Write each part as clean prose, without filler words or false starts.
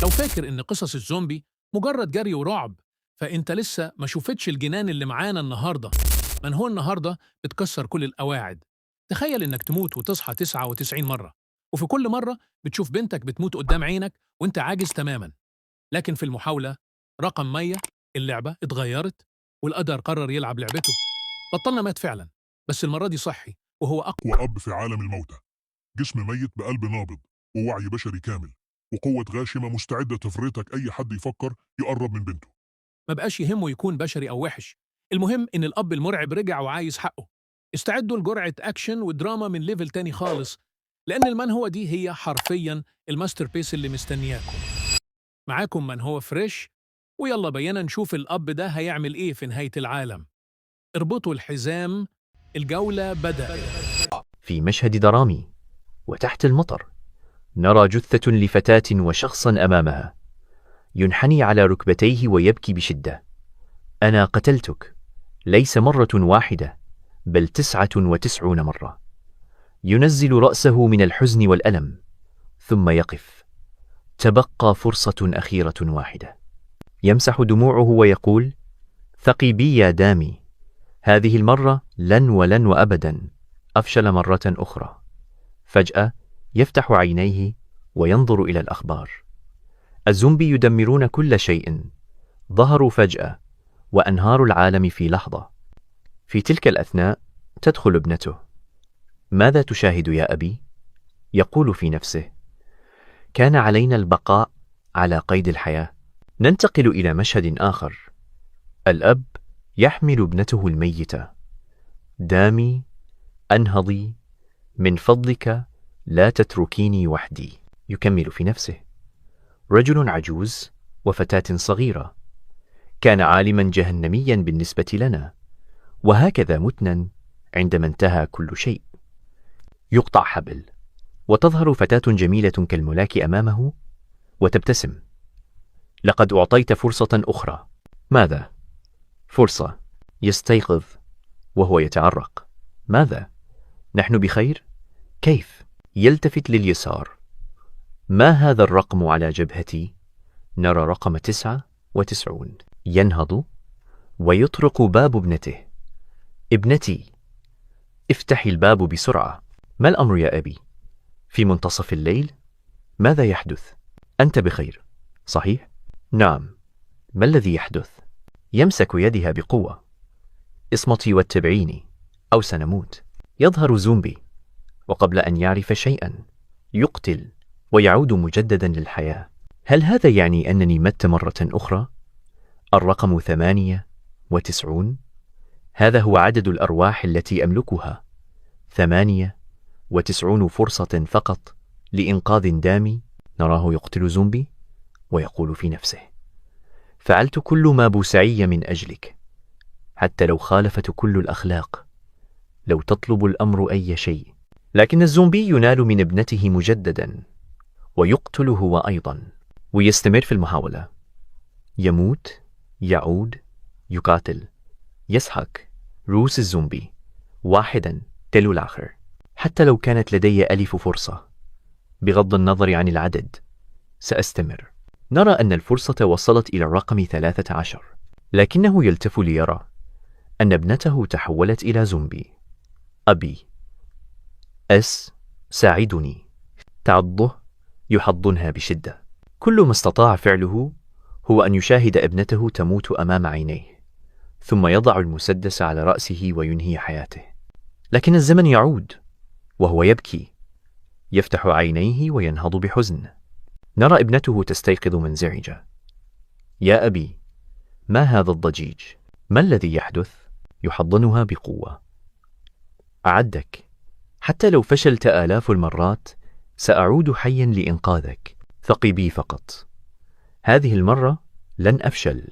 لو فاكر إن قصص الزومبي مجرد جري ورعب، فأنت لسه ما شوفتش الجنان اللي معانا النهاردة. من هو النهاردة بتكسر كل القواعد. تخيل إنك تموت وتصحى 99 مرة، وفي كل مرة بتشوف بنتك بتموت قدام عينك وأنت عاجز تماما. لكن في المحاولة رقم 100 اللعبة اتغيرت، والقدر قرر يلعب لعبته. بطلنا مات فعلا، بس المرة دي صحي وهو أقوى. وأب في عالم الموتى، جسم ميت بقلب نابض ووعي بشري كامل وقوة غاشمة مستعدة تفرطك أي حد يفكر يقرب من بنته. ما بقاش يهمه يكون بشري أو وحش، المهم إن الأب المرعب رجع وعايز حقه. استعدوا لجرعة أكشن ودراما من ليفل تاني خالص، لأن المن هو دي هي حرفيا الماستر بيس اللي مستنياكم. معاكم من هو فريش، ويلا بينا نشوف الأب ده هيعمل إيه في نهاية العالم. اربطوا الحزام، الجولة بدأت. في مشهد درامي وتحت المطر نرى جثة لفتاة وشخصا أمامها ينحني على ركبتيه ويبكي بشدة. أنا قتلتك، ليس مرة واحدة بل 99 مرة. ينزل رأسه من الحزن والألم ثم يقف. تبقى فرصة أخيرة واحدة. يمسح دموعه ويقول: ثقي بي يا دامي، هذه المرة لن ولن وأبدا أفشل مرة أخرى. فجأة يفتح عينيه وينظر إلى الأخبار. الزومبي يدمرون كل شيء، ظهروا فجأة وأنهار العالم في لحظة. في تلك الأثناء تدخل ابنته. ماذا تشاهد يا أبي؟ يقول في نفسه: كان علينا البقاء على قيد الحياة. ننتقل إلى مشهد آخر. الأب يحمل ابنته الميتة. دامي، أنهضي، من فضلك لا تتركيني وحدي. يكمل في نفسه: رجل عجوز وفتاة صغيرة، كان عالما جهنميا بالنسبة لنا، وهكذا متنا عندما انتهى كل شيء. يقطع حبل وتظهر فتاة جميلة كالملاك أمامه وتبتسم. لقد أعطيت فرصة أخرى. ماذا؟ فرصة. يستيقظ وهو يتعرق. ماذا؟ نحن بخير؟ كيف؟ يلتفت لليسار. ما هذا الرقم على جبهتي؟ نرى رقم 99. ينهض ويطرق باب ابنته. ابنتي، افتحي الباب بسرعة. ما الأمر يا أبي؟ في منتصف الليل؟ ماذا يحدث؟ أنت بخير، صحيح؟ نعم. ما الذي يحدث؟ يمسك يدها بقوة. اصمتي واتبعيني أو سنموت. يظهر زومبي، وقبل أن يعرف شيئا يقتل ويعود مجددا للحياة. هل هذا يعني أنني مت مرة أخرى؟ الرقم 98. هذا هو عدد الأرواح التي أملكها. 98 فرصة فقط لإنقاذ دامي. نراه يقتل زومبي ويقول في نفسه: فعلت كل ما بوسعي من أجلك، حتى لو خالفت كل الأخلاق، لو تطلب الأمر أي شيء. لكن الزومبي ينال من ابنته مجددا ويقتل هو أيضا، ويستمر في المحاولة. يموت، يعود، يقاتل، يسحق رؤوس الزومبي واحدا تلو الآخر. حتى لو كانت لدي 1000 فرصة، بغض النظر عن العدد سأستمر. نرى أن الفرصة وصلت إلى الرقم 13، لكنه يلتف ليرى أن ابنته تحولت إلى زومبي. أبي، ساعدني. تعضه، يحضنها بشدة. كل ما استطاع فعله هو أن يشاهد ابنته تموت أمام عينيه، ثم يضع المسدس على رأسه وينهي حياته. لكن الزمن يعود وهو يبكي، يفتح عينيه وينهض بحزن. نرى ابنته تستيقظ منزعجة. يا أبي، ما هذا الضجيج؟ ما الذي يحدث؟ يحضنها بقوة. أعدك، حتى لو فشلت آلاف المرات سأعود حيا لإنقاذك. ثقي بي فقط، هذه المرة لن أفشل.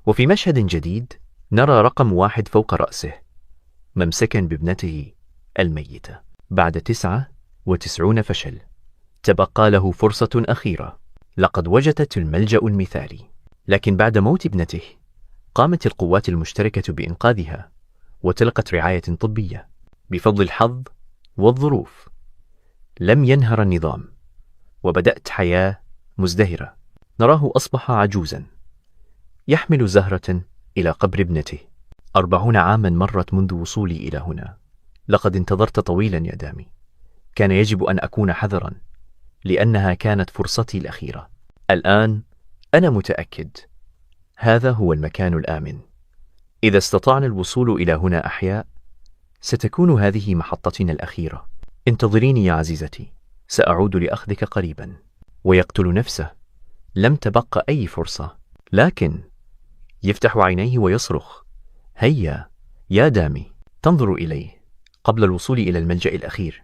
وفي مشهد جديد نرى رقم 1 فوق رأسه ممسكا بابنته الميتة. بعد 99 فشل تبقى له فرصة أخيرة. لقد وجدت الملجأ المثالي، لكن بعد موت ابنته قامت القوات المشتركة بإنقاذها وتلقت رعاية طبية. بفضل الحظ والظروف لم ينهر النظام، وبدأت حياة مزدهرة. نراه أصبح عجوزا يحمل زهرة إلى قبر ابنته. 40 عاما مرت منذ وصولي إلى هنا. لقد انتظرت طويلا يا دامي. كان يجب أن أكون حذرا لأنها كانت فرصتي الأخيرة. الآن أنا متأكد هذا هو المكان الآمن. إذا استطعنا الوصول إلى هنا أحياء ستكون هذه محطتنا الأخيرة. انتظريني يا عزيزتي، سأعود لأخذك قريبا. ويقتل نفسه. لم تبق أي فرصة. لكن يفتح عينيه ويصرخ: هيا يا دامي. تنظر إليه. قبل الوصول إلى الملجأ الأخير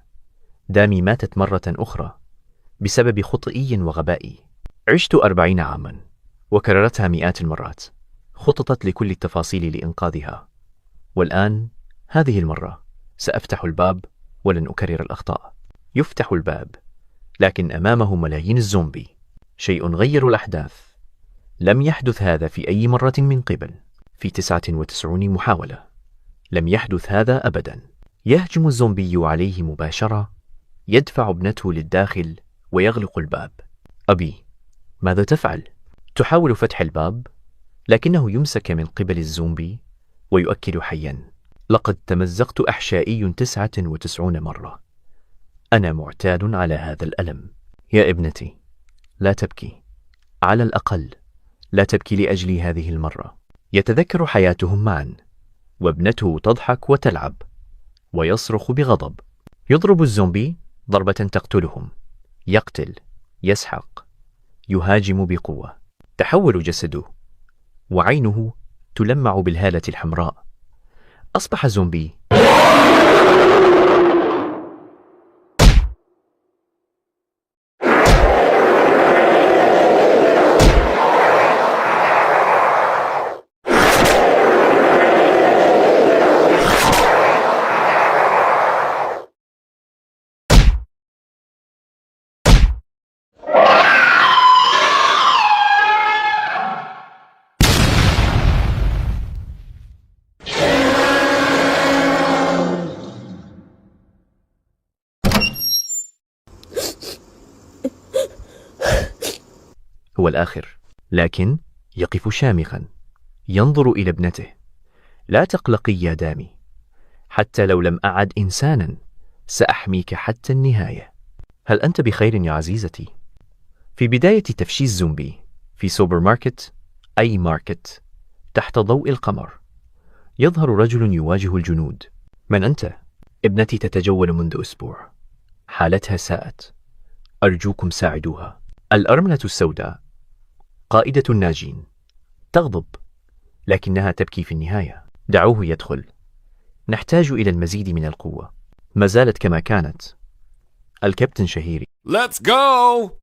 دامي ماتت مرة أخرى بسبب خطئي وغبائي. عشت 40 عاما وكررتها مئات المرات. خططت لكل التفاصيل لإنقاذها. والآن هذه المرة سأفتح الباب ولن أكرر الأخطاء. يفتح الباب لكن أمامه ملايين الزومبي. شيء غير الأحداث. لم يحدث هذا في أي مرة من قبل. في 99 محاولة لم يحدث هذا أبدا. يهجم الزومبي عليه مباشرة. يدفع ابنته للداخل ويغلق الباب. أبي، ماذا تفعل؟ تحاول فتح الباب لكنه يمسك من قبل الزومبي ويؤكل حيا. لقد تمزقت أحشائي 99 مرة. أنا معتاد على هذا الألم. يا ابنتي، لا تبكي. على الأقل لا تبكي لأجلي هذه المرة. يتذكر حياتهم معا وابنته تضحك وتلعب ويصرخ بغضب. يضرب الزومبي ضربة تقتلهم. يقتل، يسحق، يهاجم بقوة. تحول جسده وعينه تلمع بالهالة الحمراء. أصبح زومبي. هو الآخر. لكن يقف شامخا ينظر إلى ابنته. لا تقلقي يا دامي. حتى لو لم أعد إنسانا سأحميك حتى النهاية. هل أنت بخير يا عزيزتي؟ في بداية تفشي الزومبي في سوبر ماركت، أي ماركت، تحت ضوء القمر يظهر رجل يواجه الجنود. من أنت؟ ابنتي تتجول منذ أسبوع. حالتها ساءت. أرجوكم ساعدوها. الأرملة السوداء قائدة الناجين تغضب لكنها تبكي في النهاية. دعوه يدخل. نحتاج إلى المزيد من القوة. ما زالت كما كانت. الكابتن شهيري. Let's go!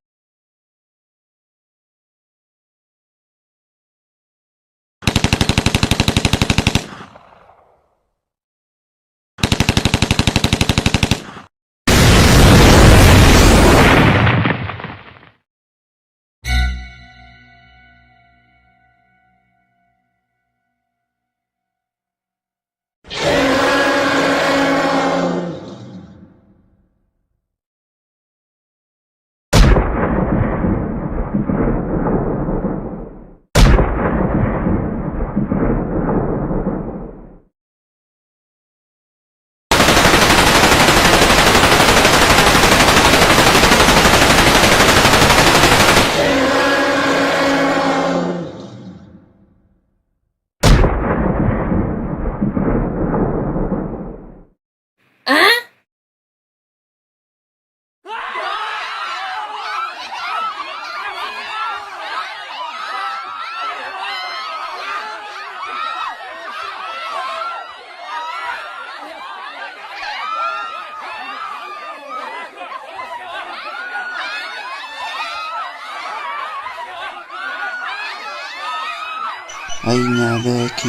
أين أباكِ؟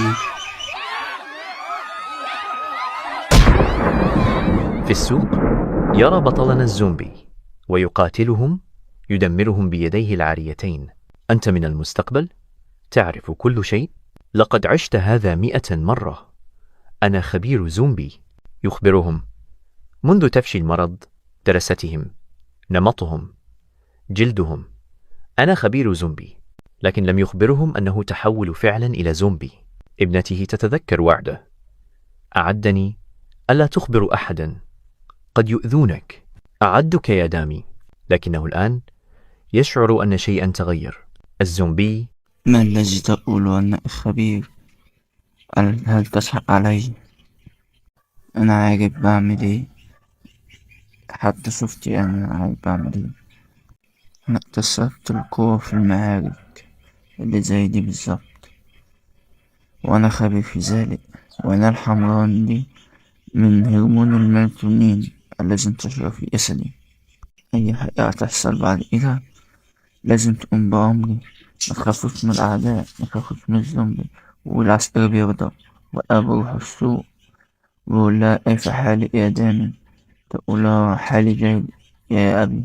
في السوق يرى بطلنا الزومبي ويقاتلهم، يدمرهم بيديه العاريتين. أنت من المستقبل؟ تعرف كل شيء؟ لقد عشت هذا 100 مرة. أنا خبير زومبي. يخبرهم منذ تفشي المرض، دراستهم، نمطهم، جلدهم، أنا خبير زومبي، لكن لم يخبرهم أنه تحول فعلا إلى زومبي. ابنته تتذكر وعده، أعدني ألا تخبر أحدا، قد يؤذونك. أعدك يا دامي، لكنه الآن يشعر أن شيئا تغير. الزومبي: ما الذي تقول أنك خبير؟ هل تضحك علي؟ أنا عارف بعمل إيه، حتى شفتي أنا عارف بعمل إيه. أنا اكتسبت القوة في المعارك اللي زي دي بالظبط، وأنا خبير في ذلك. وأنا الحمران دي من هرمون الميلاتونين الذي انتشر في جسدي. أي حاجة هتحصل بعد كده لازم تقوم بأمري. ما تخافوش من الأعداء، ما تخافوش من الزومبي. والعسكري بيرضى، وأنا بروح السوق بقول لها كيف حالك يا دامي؟ تقول لها حالي جيد يا أبي.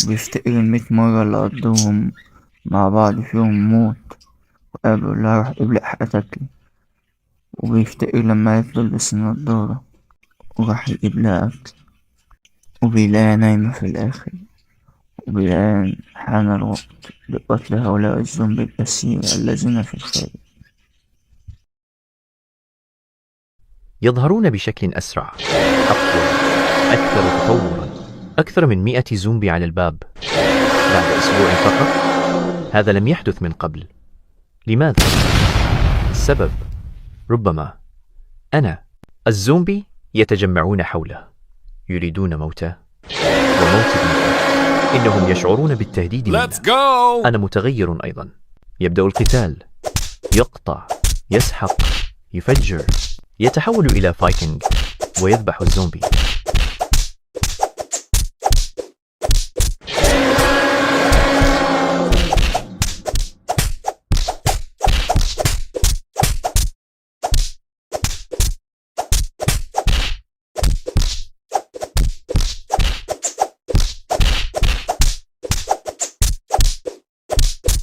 بيفتكر 100 مرة اللي قضوهم مع بعض فيهم موت، وأنا بقول لها روح ابلع حياتك لي. وبيفتكر لما تلبس النضارة وراح يجيب لها أكل، وبيلاقيها نايمة في الآخر، وبالآن حان الوقت لقتل هؤلاء الزومبي الأسير الذين في الخارج. يظهرون بشكل أسرع، أقوى، أكثر تطورا. أكثر من 100 زومبي على الباب بعد أسبوع فقط. هذا لم يحدث من قبل. لماذا؟ السبب ربما أنا. الزومبي يتجمعون حوله، يريدون موته وموت ابنته. إنهم يشعرون بالتهديد منه. أنا متغير أيضا. يبدأ القتال، يقطع، يسحق، يفجر، يتحول إلى فايكنج ويذبح الزومبي.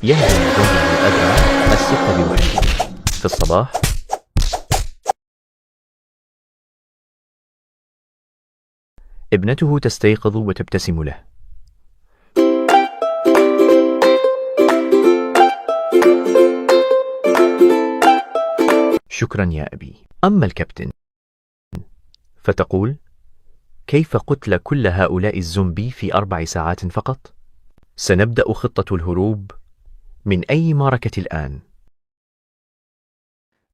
يهجم الزومبي الأدرع 6 بوحده في الصباح. ابنته تستيقظ وتبتسم له. شكرا يا أبي. أما الكابتن فتقول: كيف قتل كل هؤلاء الزومبي في 4 ساعات فقط؟ سنبدأ خطة الهروب من أي معركة الآن.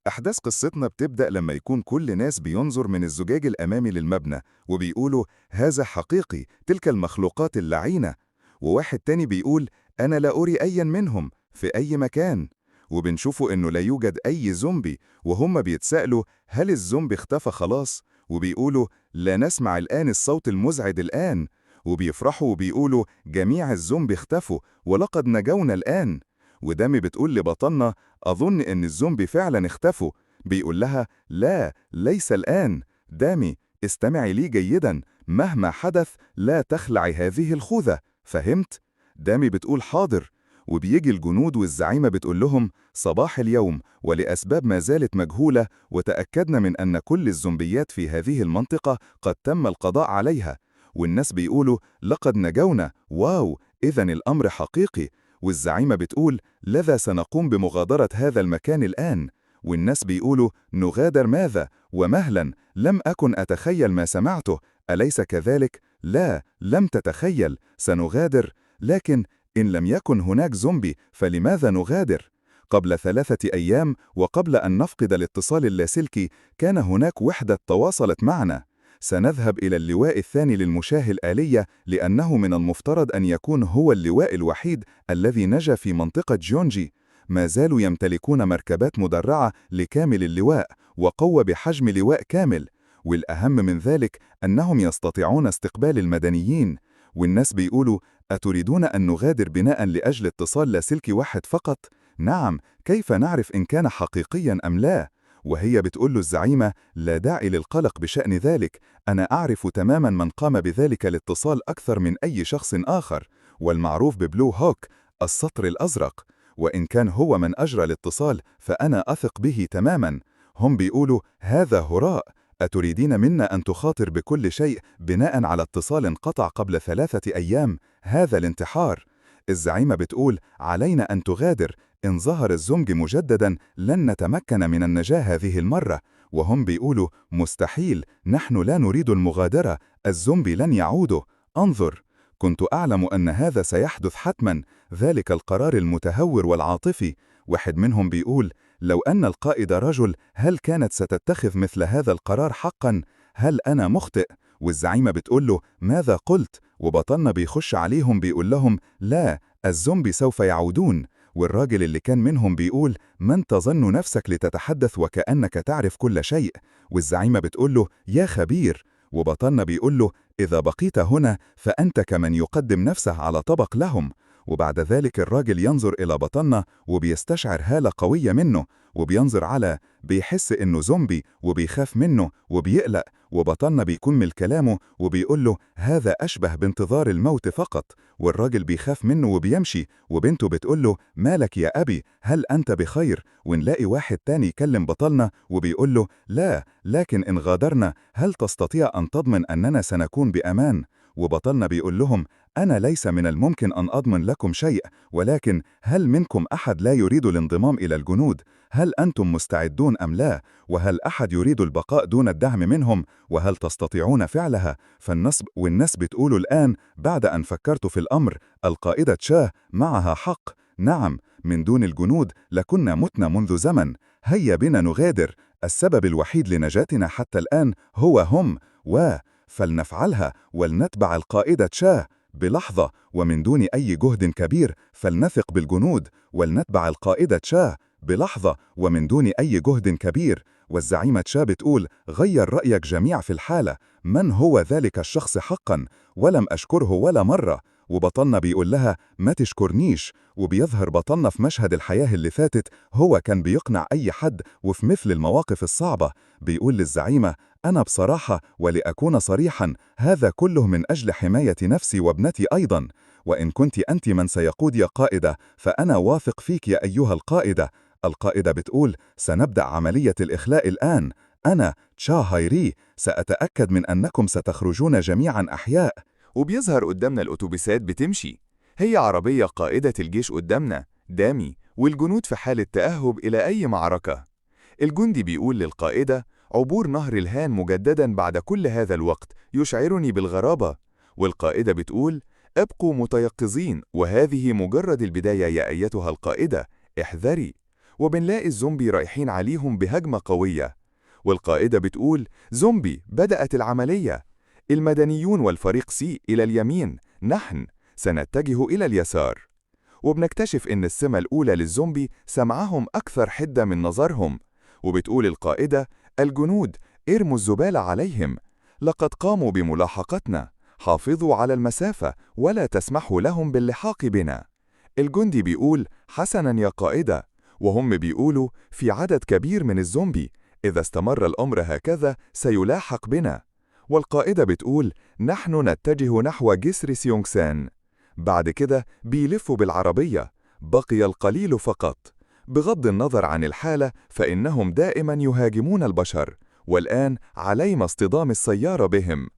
أحداث قصتنا بتبدأ لما يكون كل ناس بينظر من الزجاج الأمامي للمبنى وبيقولوا هذا حقيقي، تلك المخلوقات اللعينة. وواحد تاني بيقول أنا لا أري أيا منهم في أي مكان. وبنشوفوا إنه لا يوجد أي زومبي، وهم بيتسألوا هل الزومبي اختفى خلاص؟ وبيقولوا لا نسمع الآن الصوت المزعج الآن. وبيفرحوا وبيقولوا جميع الزومبي اختفوا ولقد نجونا الآن. ودامي بتقول لبطلنا أظن إن الزومبي فعلا اختفوا. بيقول لها لا، ليس الآن. دامي استمعي لي جيدا، مهما حدث لا تخلعي هذه الخوذة، فهمت؟ دامي بتقول حاضر. وبيجي الجنود والزعيمة بتقول لهم صباح اليوم، ولأسباب ما زالت مجهولة وتأكدنا من أن كل الزومبيات في هذه المنطقة قد تم القضاء عليها. والناس بيقولوا لقد نجونا، واو، إذن الأمر حقيقي. والزعيمة بتقول لذا سنقوم بمغادرة هذا المكان الآن. والناس بيقولوا نغادر ماذا؟ ومهلا، لم أكن أتخيل ما سمعته، أليس كذلك؟ لا، لم تتخيل، سنغادر. لكن إن لم يكن هناك زومبي فلماذا نغادر؟ قبل 3 أيام وقبل أن نفقد الاتصال اللاسلكي كان هناك وحدة تواصلت معنا. سنذهب إلى اللواء الثاني للمشاة الآلية لأنه من المفترض أن يكون هو اللواء الوحيد الذي نجا في منطقة جونجي. ما زالوا يمتلكون مركبات مدرعة لكامل اللواء وقوة بحجم لواء كامل. والأهم من ذلك أنهم يستطيعون استقبال المدنيين. والناس بيقولوا أتريدون أن نغادر بناء لأجل اتصال لاسلكي واحد فقط؟ نعم، كيف نعرف إن كان حقيقيا أم لا؟ وهي بتقول له الزعيمة لا داعي للقلق بشأن ذلك، أنا أعرف تماما من قام بذلك الاتصال أكثر من أي شخص آخر، والمعروف ببلو هوك، السطر الأزرق. وإن كان هو من أجرى الاتصال فأنا أثق به تماما. هم بيقولوا هذا هراء، أتريدين منا أن تخاطر بكل شيء بناء على اتصال انقطع قبل 3 أيام؟ هذا الانتحار. الزعيمة بتقول علينا أن تغادر، إن ظهر الزومبي مجددا لن نتمكن من النجاة هذه المرة. وهم بيقولوا مستحيل، نحن لا نريد المغادرة، الزومبي لن يعودوا. انظر، كنت أعلم أن هذا سيحدث حتما، ذلك القرار المتهور والعاطفي. واحد منهم بيقول لو أن القائد رجل هل كانت ستتخذ مثل هذا القرار حقا؟ هل أنا مخطئ؟ والزعيمة بتقول له ماذا قلت؟ وبطلنا بيخش عليهم بيقول لهم لا، الزومبي سوف يعودون. والراجل اللي كان منهم بيقول من تظن نفسك لتتحدث وكأنك تعرف كل شيء؟ والزعيمة بتقول له يا خبير. وبطلنا بيقول له إذا بقيت هنا فأنت كمن يقدم نفسه على طبق لهم. وبعد ذلك الراجل ينظر إلى بطلنا وبيستشعر هالة قوية منه، وبينظر على بيحس إنه زومبي وبيخاف منه وبيقلق. وبطلنا بيكمل كلامه وبيقول له هذا أشبه بانتظار الموت فقط. والراجل بيخاف منه وبيمشي، وبنته بتقول له مالك يا أبي، هل أنت بخير؟ ونلاقي واحد تاني يكلم بطلنا وبيقول له لا، لكن إن غادرنا هل تستطيع أن تضمن أننا سنكون بأمان؟ وبطلنا بيقول لهم أنا ليس من الممكن أن أضمن لكم شيء، ولكن هل منكم أحد لا يريد الانضمام إلى الجنود؟ هل أنتم مستعدون أم لا؟ وهل أحد يريد البقاء دون الدعم منهم؟ وهل تستطيعون فعلها؟ والناس بتقول الآن بعد أن فكرت في الأمر القائدة تشاه معها حق، نعم، من دون الجنود لكنا متنا منذ زمن. هيا بنا نغادر، السبب الوحيد لنجاتنا حتى الآن هو هم، فلنفعلها ولنتبع القائدة تشاه بلحظة ومن دون أي جهد كبير. فلنثق بالجنود ولنتبع القائدة تشاه بلحظة ومن دون أي جهد كبير. والزعيمة تشاه بتقول غير رأيك جميع في الحالة، من هو ذلك الشخص حقا؟ ولم أشكره ولا مرة. وبطلنا بيقول لها ما تشكرنيش. وبيظهر بطلنا في مشهد الحياة اللي فاتت هو كان بيقنع أي حد، وفي مثل المواقف الصعبة بيقول للزعيمة أنا بصراحة ولأكون صريحا هذا كله من أجل حماية نفسي وابنتي أيضا، وإن كنت أنت من سيقود يا قائدة فأنا واثق فيك يا أيها القائدة. القائدة بتقول سنبدأ عملية الإخلاء الآن، أنا تشا هايري سأتأكد من أنكم ستخرجون جميعا أحياء. وبيظهر قدامنا الأتوبيسات بتمشي، هي عربية قائدة الجيش قدامنا دامي، والجنود في حالة تأهب إلى أي معركة. الجندي بيقول للقائدة عبور نهر الهان مجددا بعد كل هذا الوقت يشعرني بالغرابة. والقائدة بتقول ابقوا متيقظين، وهذه مجرد البداية يا أيتها القائدة، احذري. وبنلاقي الزومبي رايحين عليهم بهجمة قوية، والقائدة بتقول زومبي، بدأت العملية. المدنيون والفريق سي إلى اليمين، نحن سنتجه إلى اليسار. وبنكتشف إن السمة الأولى للزومبي سمعهم أكثر حدة من نظرهم. وبتقول القائدة الجنود ارموا الزبالة عليهم، لقد قاموا بملاحقتنا، حافظوا على المسافة ولا تسمحوا لهم باللحاق بنا. الجندي بيقول حسنا يا قائدة، وهم بيقولوا في عدد كبير من الزومبي، إذا استمر الأمر هكذا سيلاحق بنا. والقائدة بتقول نحن نتجه نحو جسر سيونغسان. بعد كده بيلفوا بالعربية، بقي القليل فقط. بغض النظر عن الحالة فإنهم دائما يهاجمون البشر، والآن علينا اصطدام السيارة بهم.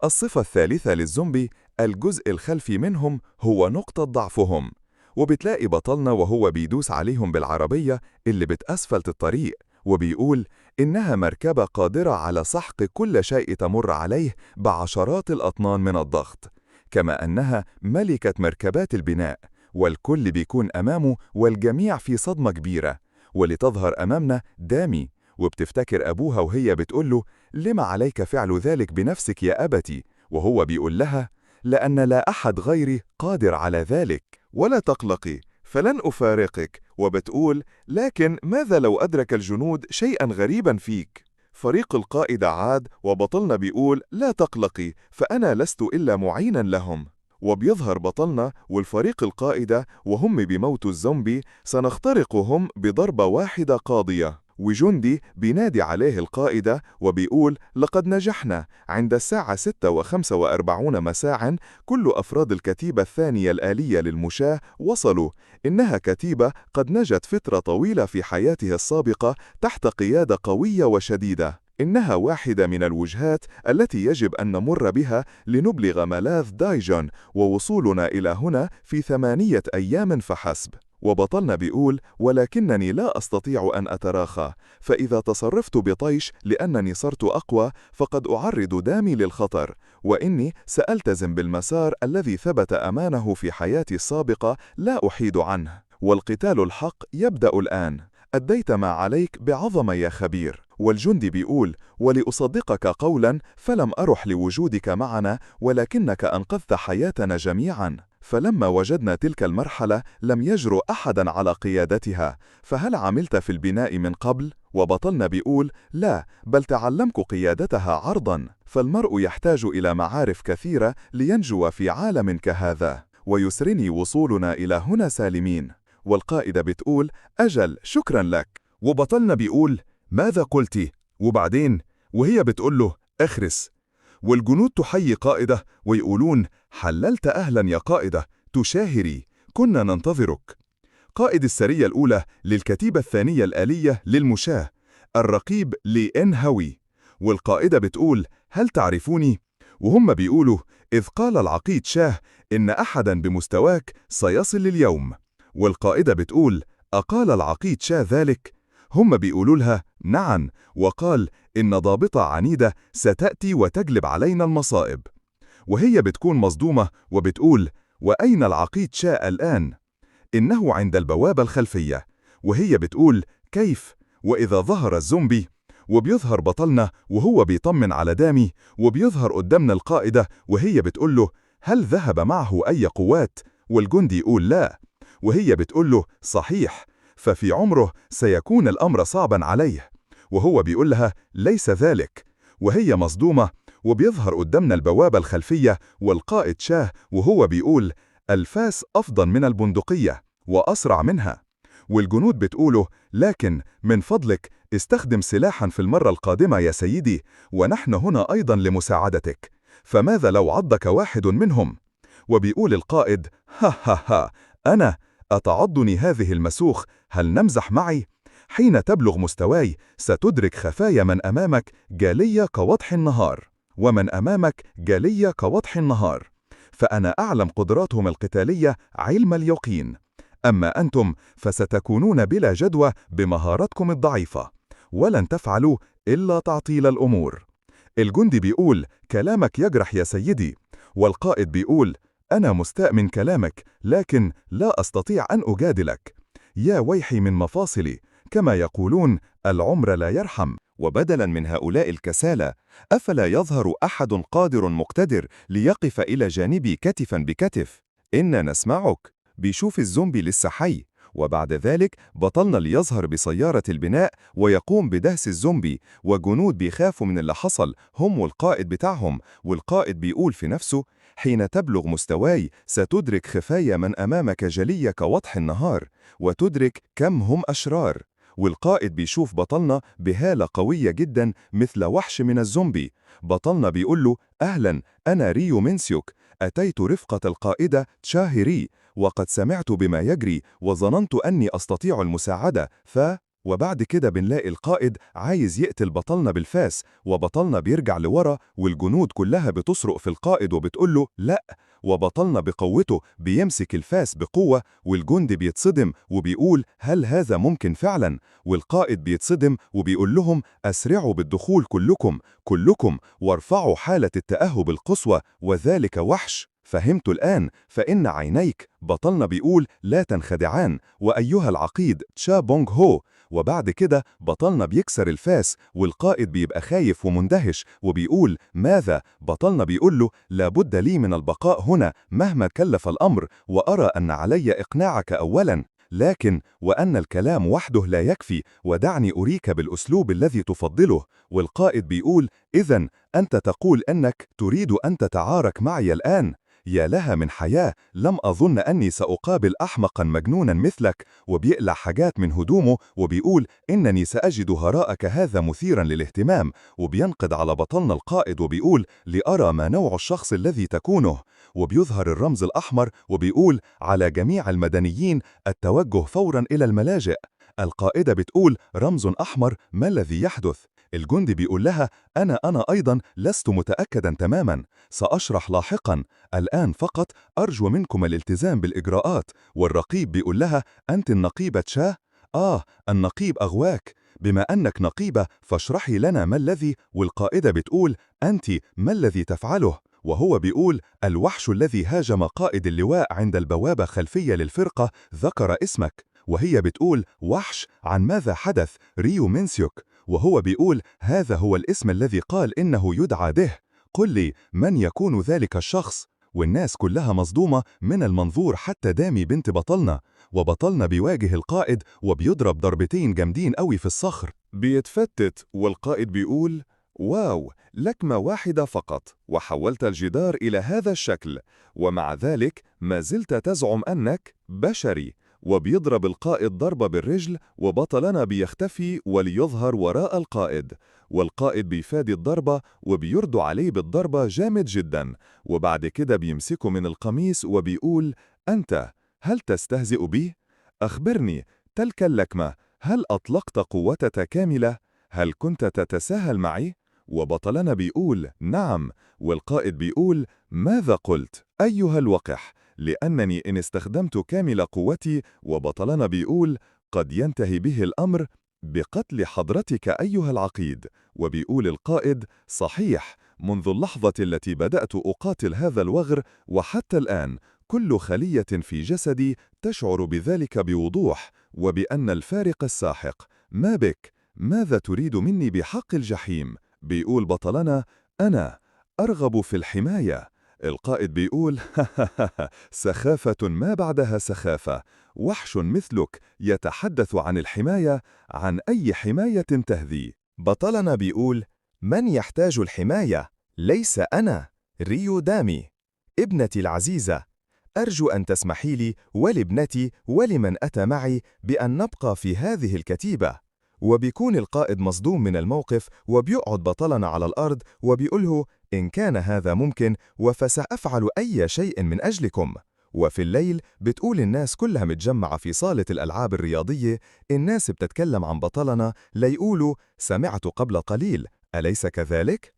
الصفة الثالثة للزومبي الجزء الخلفي منهم هو نقطة ضعفهم. وبتلاقي بطلنا وهو بيدوس عليهم بالعربية اللي بتأسفلت الطريق، وبيقول إنها مركبة قادرة على سحق كل شيء تمر عليه بعشرات الأطنان من الضغط، كما أنها ملكة مركبات البناء، والكل بيكون أمامه والجميع في صدمة كبيرة. ولتظهر أمامنا دامي وبتفتكر أبوها وهي بتقوله لما عليك فعل ذلك بنفسك يا أبتي؟ وهو بيقول لها لأن لا أحد غيري قادر على ذلك. ولا تقلقي فلن أفارقك. وبتقول لكن ماذا لو أدرك الجنود شيئا غريبا فيك؟ فريق القائدة عاد، وبطلنا بيقول لا تقلقي فأنا لست إلا معينا لهم. وبيظهر بطلنا والفريق القائدة وهم بموت الزومبي، سنخترقهم بضربة واحدة قاضية. وجندي بينادي عليه القائدة وبيقول لقد نجحنا. عند الساعة 6:45 مساء كل أفراد الكتيبة الثانية الآلية للمشاة وصلوا. إنها كتيبة قد نجت فترة طويلة في حياتها السابقة تحت قيادة قوية وشديدة. إنها واحدة من الوجهات التي يجب أن نمر بها لنبلغ ملاذ دايجون، ووصولنا إلى هنا في 8 أيام فحسب. وبطلنا بيقول: ولكنني لا أستطيع أن أتراخى، فإذا تصرفت بطيش لأنني صرت أقوى فقد أعرض دامي للخطر، وإني سألتزم بالمسار الذي ثبت أمانه في حياتي السابقة لا أحيد عنه، والقتال الحق يبدأ الآن. أديت ما عليك بعظمة يا خبير. والجندي بيقول: ولأصدقك قولا فلم أرح لوجودك معنا، ولكنك أنقذت حياتنا جميعا. فلما وجدنا تلك المرحلة لم يجرؤ أحدا على قيادتها، فهل عملت في البناء من قبل؟ وبطلنا بيقول: لا، بل تعلمت قيادتها عرضا، فالمرء يحتاج إلى معارف كثيرة لينجو في عالم كهذا، ويسرني وصولنا إلى هنا سالمين. والقائدة بتقول: أجل، شكرا لك. وبطلنا بيقول: ماذا قلتي؟ وبعدين وهي بتقول له: اخرس. والجنود تحيي قائدة ويقولون: حللت أهلا يا قائدة، تشاهري، كنا ننتظرك. قائد السرية الأولى للكتيبة الثانية الآلية للمشاة، الرقيب لإن هوي. والقائدة بتقول: هل تعرفوني؟ وهم بيقولوا: إذ قال العقيد شاه إن أحدا بمستواك سيصل اليوم. والقائدة بتقول: أقال العقيد شاه ذلك؟ هم بيقولوا لها: نعم، وقال إن ضابطة عنيدة ستأتي وتجلب علينا المصائب. وهي بتكون مصدومة وبتقول: وأين العقيد شاه الآن؟ إنه عند البوابة الخلفية. وهي بتقول: كيف؟ وإذا ظهر الزومبي. وبيظهر بطلنا وهو بيطمن على دامي، وبيظهر قدامنا القائدة وهي بتقول له: هل ذهب معه أي قوات؟ والجندي يقول: لا. وهي بتقول له: صحيح، ففي عمره سيكون الأمر صعبا عليه. وهو بيقول لها: ليس ذلك. وهي مصدومة، وبيظهر قدامنا البوابة الخلفية والقائد شاه وهو بيقول: الفاس أفضل من البندقية وأسرع منها. والجنود بتقوله: لكن من فضلك استخدم سلاحا في المرة القادمة يا سيدي، ونحن هنا أيضا لمساعدتك، فماذا لو عضك واحد منهم؟ وبيقول القائد: ها ها ها، أنا أتعضني هذه المسوخ؟ هل نمزح معي؟ حين تبلغ مستواي ستدرك خفايا من أمامك جالية كوضح النهار، ومن أمامك جالية كوضح النهار، فأنا أعلم قدراتهم القتالية علم اليقين. أما أنتم فستكونون بلا جدوى بمهاراتكم الضعيفة، ولن تفعلوا إلا تعطيل الأمور. الجندي بيقول: كلامك يجرح يا سيدي. والقائد بيقول: أنا مستاء من كلامك، لكن لا أستطيع أن أجادلك. يا ويحي من مفاصلي، كما يقولون: العمر لا يرحم. وبدلا من هؤلاء الكسالى، أفلا يظهر أحد قادر مقتدر ليقف إلى جانبي كتفا بكتف؟ إنا نسمعك. بيشوف الزومبي لسه حي، وبعد ذلك بطلنا ليظهر بسيارة البناء ويقوم بدهس الزومبي، وجنود بيخافوا من اللي حصل هم والقائد بتاعهم. والقائد بيقول في نفسه: حين تبلغ مستواي ستدرك خفايا من أمامك جلية كوضح النهار، وتدرك كم هم أشرار. والقائد بيشوف بطلنا بهالة قوية جدا مثل وحش من الزومبي. بطلنا بيقول له: أهلا، أنا ريو منسيوك، أتيت رفقة القائدة تشاهيري، وقد سمعت بما يجري وظننت أني أستطيع المساعدة. وبعد كده بنلاقي القائد عايز يقتل بطلنا بالفاس، وبطلنا بيرجع لورا والجنود كلها بتصرخ في القائد وبتقول له: لا. وبطلنا بقوته بيمسك الفاس بقوة، والجندي بيتصدم وبيقول: هل هذا ممكن فعلا؟ والقائد بيتصدم وبيقول لهم: أسرعوا بالدخول كلكم وارفعوا حالة التأهب القصوى، وذلك وحش. فهمت الآن، فإن عينيك، بطلنا بيقول، لا تنخدعان، وأيها العقيد تشا بونغ هو. وبعد كده بطلنا بيكسر الفاس، والقائد بيبقى خايف ومندهش وبيقول: ماذا؟ بطلنا بيقول له: لابد لي من البقاء هنا مهما كلف الأمر، وأرى أن علي إقناعك أولا، لكن وأن الكلام وحده لا يكفي، ودعني أريك بالأسلوب الذي تفضله. والقائد بيقول: إذن أنت تقول أنك تريد أن تتعارك معي الآن؟ يا لها من حياة، لم أظن أني سأقابل أحمقا مجنونا مثلك. وبيقلع حاجات من هدومه وبيقول: إنني سأجد هراءك هذا مثيرا للاهتمام. وبينقض على بطلنا القائد وبيقول: لأرى ما نوع الشخص الذي تكونه. وبيظهر الرمز الأحمر وبيقول: على جميع المدنيين التوجه فورا إلى الملاجئ. القائدة بتقول: رمز أحمر، ما الذي يحدث؟ الجندي بيقول لها أنا أيضا لست متأكدا تماما، سأشرح لاحقا، الآن فقط أرجو منكم الالتزام بالإجراءات. والرقيب بيقول لها أنت النقيبة شاه؟ النقيب أغواك، بما أنك نقيبة فاشرحي لنا ما الذي. والقائدة بتقول أنت ما الذي تفعله؟ وهو بيقول الوحش الذي هاجم قائد اللواء عند البوابة خلفية للفرقة ذكر اسمك. وهي بتقول وحش؟ عن ماذا حدث؟ ريو مينسيوك. وهو بيقول هذا هو الاسم الذي قال إنه يدعى به، قل لي من يكون ذلك الشخص؟ والناس كلها مصدومة من المنظور، حتى دامي بنت بطلنا. وبطلنا بيواجه القائد وبيضرب ضربتين جامدين قوي في الصخر، بيتفتت، والقائد بيقول واو، لكمة واحدة فقط وحولت الجدار إلى هذا الشكل، ومع ذلك ما زلت تزعم أنك بشري. وبيضرب القائد ضربة بالرجل، وبطلنا بيختفي وليظهر وراء القائد، والقائد بيفادي الضربة وبيرد عليه بالضربة جامد جدا. وبعد كده بيمسكه من القميص وبيقول أنت هل تستهزئ بي؟ أخبرني، تلك اللكمة هل أطلقت قوتك كاملة؟ هل كنت تتساهل معي؟ وبطلنا بيقول نعم. والقائد بيقول ماذا قلت أيها الوقح؟ لأنني إن استخدمت كامل قوتي. وبطلنا بيقول قد ينتهي به الأمر بقتل حضرتك أيها العقيد. وبيقول القائد صحيح، منذ اللحظة التي بدأت أقاتل هذا الوغر وحتى الآن كل خلية في جسدي تشعر بذلك بوضوح، وبأن الفارق الساحق. ما بك؟ ماذا تريد مني بحق الجحيم؟ بيقول بطلنا أنا أرغب في الحماية. القائد بيقول سخافة ما بعدها سخافة، وحش مثلك يتحدث عن الحماية؟ عن أي حماية تهذي؟ بطلنا بيقول من يحتاج الحماية؟ ليس أنا، ريو دامي، ابنتي العزيزة. أرجو أن تسمحي لي ولابنتي ولمن أتى معي بأن نبقى في هذه الكتيبة. وبيكون القائد مصدوم من الموقف، وبيقعد بطلنا على الأرض وبيقوله إن كان هذا ممكن فسأفعل أي شيء من أجلكم. وفي الليل بتقول الناس كلها متجمعة في صالة الألعاب الرياضية، الناس بتتكلم عن بطلنا ليقولوا سمعت قبل قليل، أليس كذلك؟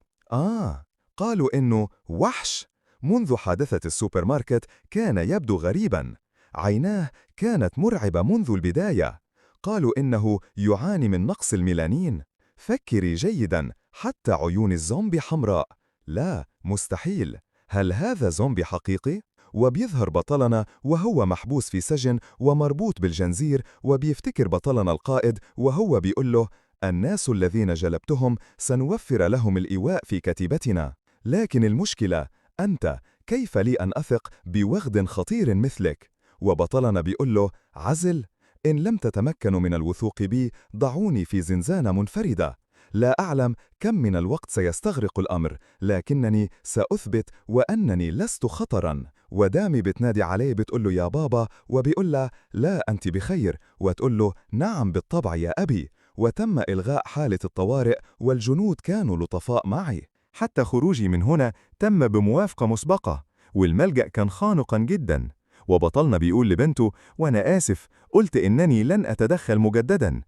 قالوا إنه وحش. منذ حادثة السوبر ماركت كان يبدو غريباً، عيناه كانت مرعبة منذ البداية. قالوا إنه يعاني من نقص الميلانين. فكري جيداً، حتى عيون الزومبي حمراء. لا، مستحيل. هل هذا زومبي حقيقي؟ وبيظهر بطلنا وهو محبوس في سجن ومربوط بالجنزير، وبيفتكر بطلنا القائد وهو بيقول له الناس الذين جلبتهم سنوفر لهم الإيواء في كتيبتنا، لكن المشكلة أنت، كيف لي أن أثق بوغد خطير مثلك؟ وبطلنا بيقول له عزل؟ إن لم تتمكنوا من الوثوق بي ضعوني في زنزانة منفردة. لا أعلم كم من الوقت سيستغرق الأمر، لكنني سأثبت وأنني لست خطراً. ودامي بتنادي عليه بتقول له يا بابا، وبيقول له لا أنت بخير، وتقول له نعم بالطبع يا أبي. وتم إلغاء حالة الطوارئ، والجنود كانوا لطفاء معي. حتى خروجي من هنا تم بموافقة مسبقة، والملجأ كان خانقاً جداً. وبطلنا بيقول لبنته وأنا آسف، قلت إنني لن أتدخل مجدداً،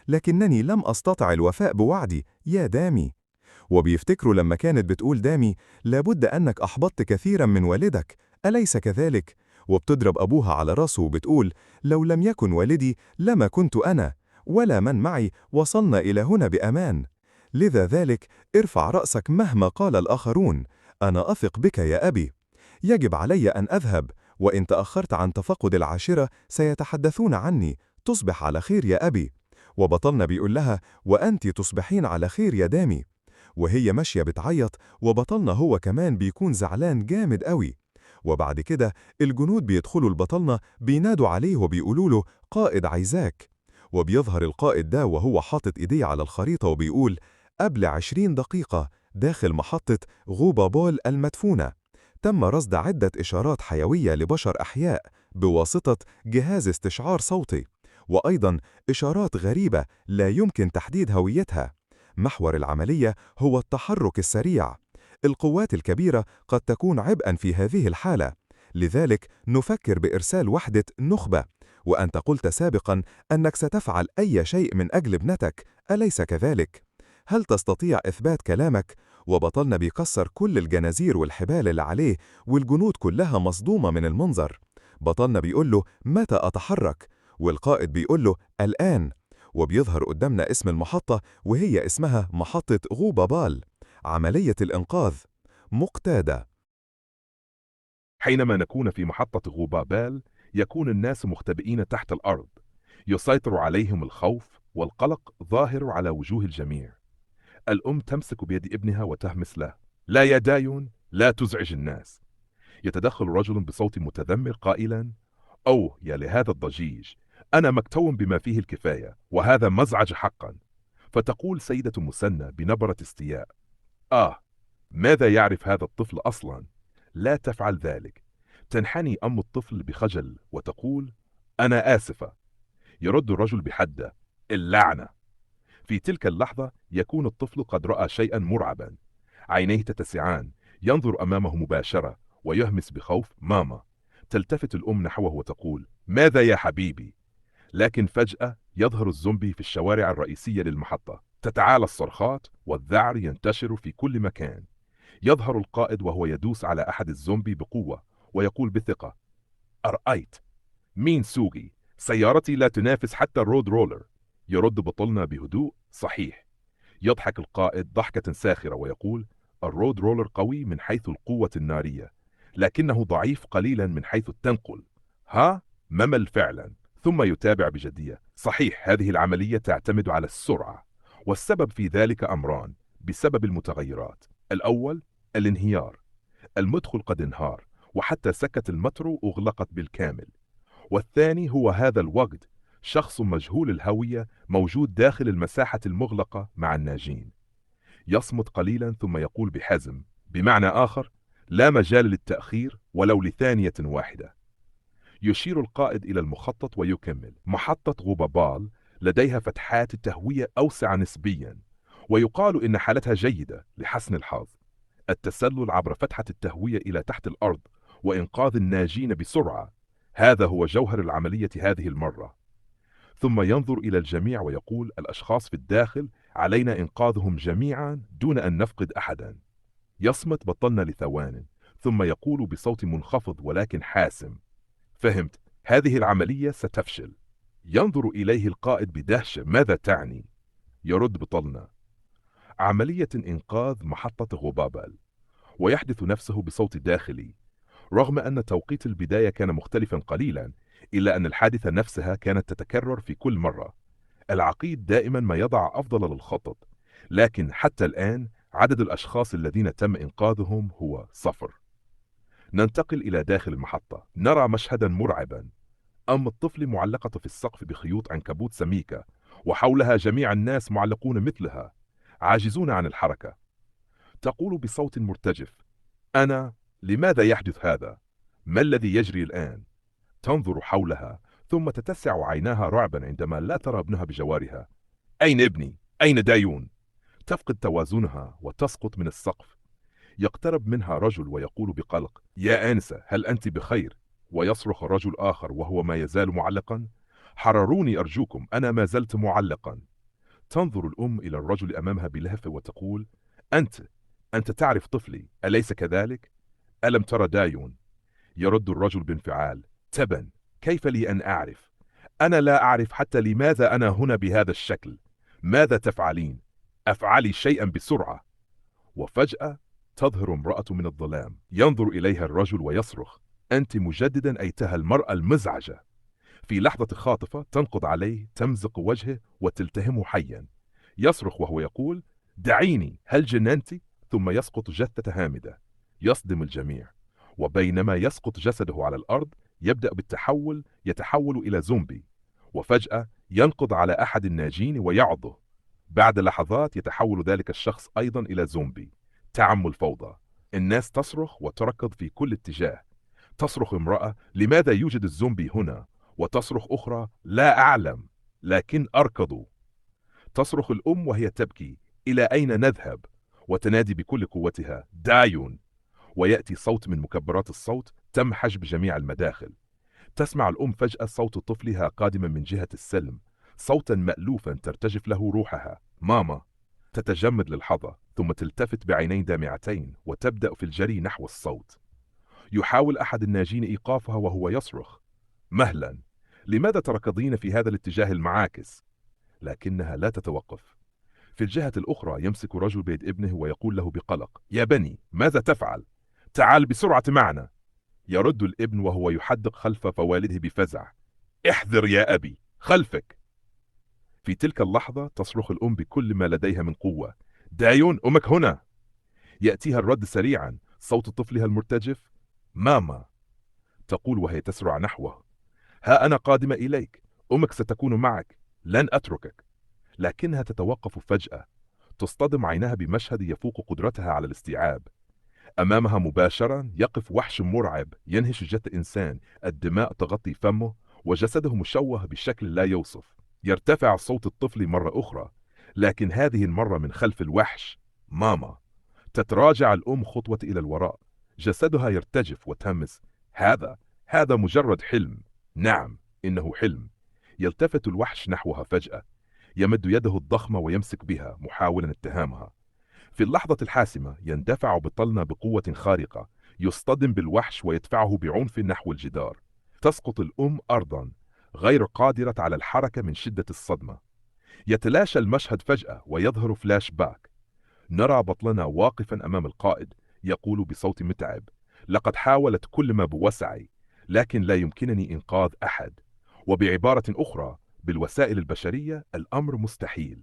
لكنني لم أستطع الوفاء بوعدي يا دامي. وبيفتكروا لما كانت بتقول دامي لابد أنك أحبطت كثيراً من والدك، أليس كذلك؟ وبتضرب أبوها على راسه وبتقول لو لم يكن والدي لما كنت أنا ولا من معي وصلنا إلى هنا بأمان. لذا ذلك ارفع رأسك مهما قال الآخرون، أنا أثق بك يا أبي. يجب علي أن أذهب، وإن تأخرت عن تفقد العاشرة سيتحدثون عني. تصبح على خير يا أبي. وبطلنا بيقول لها وأنت تصبحين على خير يا دامي. وهي ماشية بتعيط، وبطلنا هو كمان بيكون زعلان جامد قوي. وبعد كده الجنود بيدخلوا البطلنا بينادوا عليه وبيقولوا له قائد عايزاك. وبيظهر القائد ده وهو حاطط إيديه على الخريطة وبيقول قبل 20 دقيقة داخل محطة غوبا بول المدفونة تم رصد عدة إشارات حيوية لبشر أحياء بواسطة جهاز استشعار صوتي، وأيضا إشارات غريبة لا يمكن تحديد هويتها. محور العملية هو التحرك السريع. القوات الكبيرة قد تكون عبئا في هذه الحالة، لذلك نفكر بإرسال وحدة نخبة. وأنت قلت سابقا أنك ستفعل أي شيء من أجل ابنتك، أليس كذلك؟ هل تستطيع إثبات كلامك؟ وبطلنا بيكسر كل الجنازير والحبال اللي عليه، والجنود كلها مصدومة من المنظر. بطلنا بيقول له متى أتحرك؟ والقائد بيقول له الآن. وبيظهر قدامنا اسم المحطة، وهي اسمها محطة غوبابال. عملية الإنقاذ مقتادة. حينما نكون في محطة غوبابال يكون الناس مختبئين تحت الأرض، يسيطر عليهم الخوف والقلق ظاهر على وجوه الجميع. الأم تمسك بيد ابنها وتهمس له: لا يا دايون، لا تزعج الناس. يتدخل رجل بصوت متذمر قائلا: أوه يا لهذا الضجيج، أنا مكتو بما فيه الكفاية، وهذا مزعج حقا. فتقول سيدة مسنة بنبرة استياء: ماذا يعرف هذا الطفل أصلا؟ لا تفعل ذلك. تنحني أم الطفل بخجل وتقول: أنا آسفة. يرد الرجل بحدة: اللعنة. في تلك اللحظة يكون الطفل قد رأى شيئا مرعبا، عينيه تتسعان، ينظر أمامه مباشرة ويهمس بخوف: ماما. تلتفت الأم نحوه وتقول: ماذا يا حبيبي؟ لكن فجأة يظهر الزومبي في الشوارع الرئيسية للمحطة، تتعالى الصرخات والذعر ينتشر في كل مكان. يظهر القائد وهو يدوس على أحد الزومبي بقوة ويقول بثقة: أرأيت؟ مين سوقي؟ سيارتي لا تنافس حتى الرود رولر. يرد بطلنا بهدوء: صحيح. يضحك القائد ضحكة ساخرة ويقول: الرود رولر قوي من حيث القوة النارية، لكنه ضعيف قليلا من حيث التنقل. ممل فعلا. ثم يتابع بجدية: صحيح، هذه العملية تعتمد على السرعة، والسبب في ذلك أمران بسبب المتغيرات. الأول الانهيار، المدخل قد انهار وحتى سكة المترو أغلقت بالكامل. والثاني هو هذا الوقت، شخص مجهول الهوية موجود داخل المساحة المغلقة مع الناجين. يصمت قليلا ثم يقول بحزم: بمعنى آخر، لا مجال للتأخير ولو لثانية واحدة. يشير القائد إلى المخطط ويكمل: محطة غوبابال لديها فتحات تهوية أوسع نسبيا، ويقال إن حالتها جيدة لحسن الحظ. التسلل عبر فتحة التهوية إلى تحت الأرض وإنقاذ الناجين بسرعة، هذا هو جوهر العملية هذه المرة. ثم ينظر إلى الجميع ويقول: الأشخاص في الداخل علينا إنقاذهم جميعا دون أن نفقد أحدا. يصمت بطلنا لثوان ثم يقول بصوت منخفض ولكن حاسم: فهمت، هذه العملية ستفشل. ينظر إليه القائد بدهشة: ماذا تعني؟ يرد بطلنا: عملية إنقاذ محطة غوبابال. ويحدث نفسه بصوت داخلي: رغم أن توقيت البداية كان مختلفا قليلا، إلا أن الحادثة نفسها كانت تتكرر في كل مرة. العقيد دائما ما يضع أفضل للخطط، لكن حتى الآن عدد الأشخاص الذين تم إنقاذهم هو 0. ننتقل إلى داخل المحطة، نرى مشهدا مرعبا. أم الطفل معلقة في السقف بخيوط عنكبوت سميكة، وحولها جميع الناس معلقون مثلها، عاجزون عن الحركة. تقول بصوت مرتجف: لماذا يحدث هذا؟ ما الذي يجري الآن؟ تنظر حولها ثم تتسع عيناها رعبا عندما لا ترى ابنها بجوارها. أين ابني؟ أين دايون؟ تفقد توازنها وتسقط من السقف. يقترب منها رجل ويقول بقلق: يا آنسة، هل أنت بخير؟ ويصرخ الرجل آخر وهو ما يزال معلقا: حرروني أرجوكم، أنا ما زلت معلقا. تنظر الأم إلى الرجل أمامها بلهفة وتقول: أنت تعرف طفلي، أليس كذلك؟ ألم ترى دايون؟ يرد الرجل بانفعال: تبا، كيف لي أن أعرف؟ أنا لا أعرف حتى لماذا أنا هنا بهذا الشكل. ماذا تفعلين؟ أفعلي شيئا بسرعة. وفجأة تظهر امرأة من الظلام، ينظر إليها الرجل ويصرخ: أنت مجددا أيتها المرأة المزعجة. في لحظة خاطفة تنقض عليه، تمزق وجهه وتلتهمه حيا. يصرخ وهو يقول: دعيني، هل جننت؟ ثم يسقط جثة هامدة. يصدم الجميع، وبينما يسقط جسده على الأرض يبدأ يتحول إلى زومبي، وفجأة ينقض على أحد الناجين ويعضه. بعد لحظات يتحول ذلك الشخص أيضا إلى زومبي. تعم الفوضى، الناس تصرخ وتركض في كل اتجاه. تصرخ امرأة: لماذا يوجد الزومبي هنا؟ وتصرخ أخرى: لا أعلم، لكن أركضوا. تصرخ الأم وهي تبكي: إلى أين نذهب؟ وتنادي بكل قوتها: دايون. ويأتي صوت من مكبرات الصوت تم حجب جميع المداخل. تسمع الأم فجأة صوت طفلها قادما من جهة السلم، صوتا مألوفا ترتجف له روحها: ماما. تتجمد للحظة ثم تلتفت بعينين دامعتين وتبدأ في الجري نحو الصوت. يحاول أحد الناجين إيقافها وهو يصرخ: مهلا، لماذا تركضين في هذا الاتجاه المعاكس؟ لكنها لا تتوقف. في الجهة الأخرى يمسك رجل بيد ابنه ويقول له بقلق: يا بني، ماذا تفعل؟ تعال بسرعة معنا. يرد الابن وهو يحدق خلف فوالده بفزع: احذر يا أبي، خلفك. في تلك اللحظة تصرخ الأم بكل ما لديها من قوة: دايون، أمك هنا. يأتيها الرد سريعا، صوت طفلها المرتجف: ماما. تقول وهي تسرع نحوه: ها أنا قادمة إليك، أمك ستكون معك، لن أتركك. لكنها تتوقف فجأة، تصطدم عينها بمشهد يفوق قدرتها على الاستيعاب. أمامها مباشرا يقف وحش مرعب ينهش جثة إنسان، الدماء تغطي فمه وجسده مشوه بشكل لا يوصف. يرتفع صوت الطفل مرة أخرى، لكن هذه المرة من خلف الوحش: ماما. تتراجع الأم خطوة إلى الوراء، جسدها يرتجف وتهمس: هذا مجرد حلم. نعم، إنه حلم. يلتفت الوحش نحوها فجأة، يمد يده الضخمة ويمسك بها محاولا اتهامها. في اللحظة الحاسمة يندفع بطلنا بقوة خارقة، يصطدم بالوحش ويدفعه بعنف نحو الجدار. تسقط الأم أرضا، غير قادرة على الحركة من شدة الصدمة. يتلاشى المشهد فجأة ويظهر فلاش باك. نرى بطلنا واقفا أمام القائد، يقول بصوت متعب: لقد حاولت كل ما بوسعي، لكن لا يمكنني إنقاذ أحد. وبعبارة أخرى، بالوسائل البشرية الأمر مستحيل.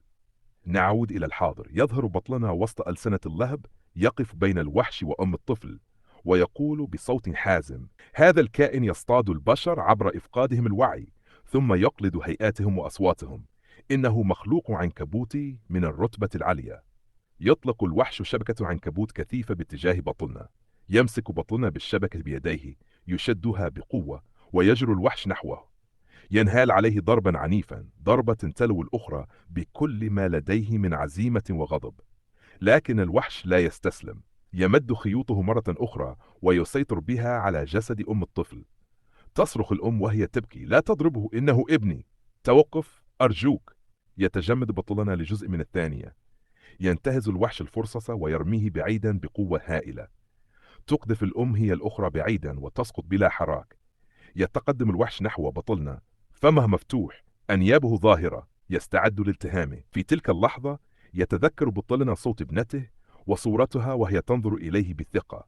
نعود إلى الحاضر. يظهر بطلنا وسط ألسنة اللهب، يقف بين الوحش وأم الطفل، ويقول بصوت حازم: هذا الكائن يصطاد البشر عبر إفقادهم الوعي، ثم يقلد هيئاتهم وأصواتهم. إنه مخلوق عنكبوتي من الرتبة العليا. يطلق الوحش شبكة عنكبوت كثيفة باتجاه بطلنا. يمسك بطلنا بالشبكة بيديه، يشدها بقوة، ويجر الوحش نحوه. ينهال عليه ضربا عنيفا، ضربة تلو الأخرى، بكل ما لديه من عزيمة وغضب. لكن الوحش لا يستسلم، يمد خيوطه مرة أخرى ويسيطر بها على جسد أم الطفل. تصرخ الأم وهي تبكي: لا تضربه، إنه ابني، توقف أرجوك. يتجمد بطلنا لجزء من الثانية. ينتهز الوحش الفرصة ويرميه بعيدا بقوة هائلة. تقذف الأم هي الأخرى بعيدا وتسقط بلا حراك. يتقدم الوحش نحو بطلنا، فمه مفتوح، أنيابه ظاهرة، يستعد لالتهامه. في تلك اللحظة يتذكر بطلنا صوت ابنته وصورتها وهي تنظر إليه بثقة: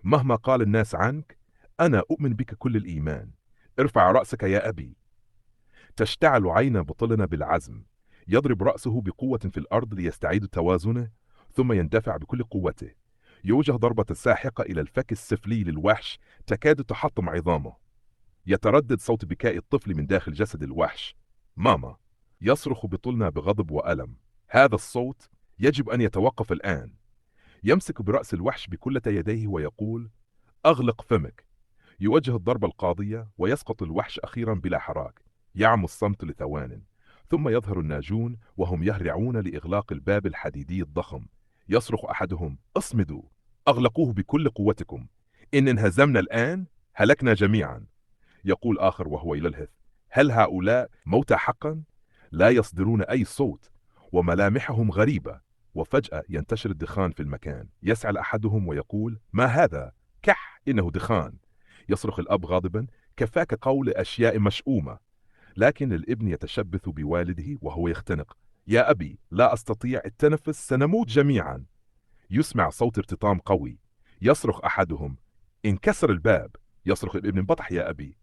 مهما قال الناس عنك، أنا أؤمن بك كل الإيمان، ارفع رأسك يا أبي. تشتعل عين بطلنا بالعزم، يضرب رأسه بقوة في الأرض ليستعيد توازنه، ثم يندفع بكل قوته. يوجه ضربة ساحقة إلى الفك السفلي للوحش تكاد تحطم عظامه. يتردد صوت بكاء الطفل من داخل جسد الوحش: ماما. يصرخ بطلنا بغضب وألم: هذا الصوت يجب أن يتوقف الآن. يمسك برأس الوحش بكلتا يديه ويقول: أغلق فمك. يوجه الضربة القاضية ويسقط الوحش أخيرا بلا حراك. يعم الصمت لثوان، ثم يظهر الناجون وهم يهرعون لإغلاق الباب الحديدي الضخم. يصرخ أحدهم: اصمدوا، أغلقوه بكل قوتكم، إن انهزمنا الآن هلكنا جميعا. يقول آخر وهو يلهث: هل هؤلاء موتى حقا؟ لا يصدرون أي صوت، وملامحهم غريبة. وفجأة ينتشر الدخان في المكان. يسعل أحدهم ويقول: ما هذا؟ كح، إنه دخان. يصرخ الأب غاضبا: كفاك قول أشياء مشؤومة. لكن الابن يتشبث بوالده وهو يختنق: يا أبي، لا أستطيع التنفس، سنموت جميعا. يسمع صوت ارتطام قوي. يصرخ أحدهم: انكسر الباب. يصرخ الابن: انبطح يا أبي.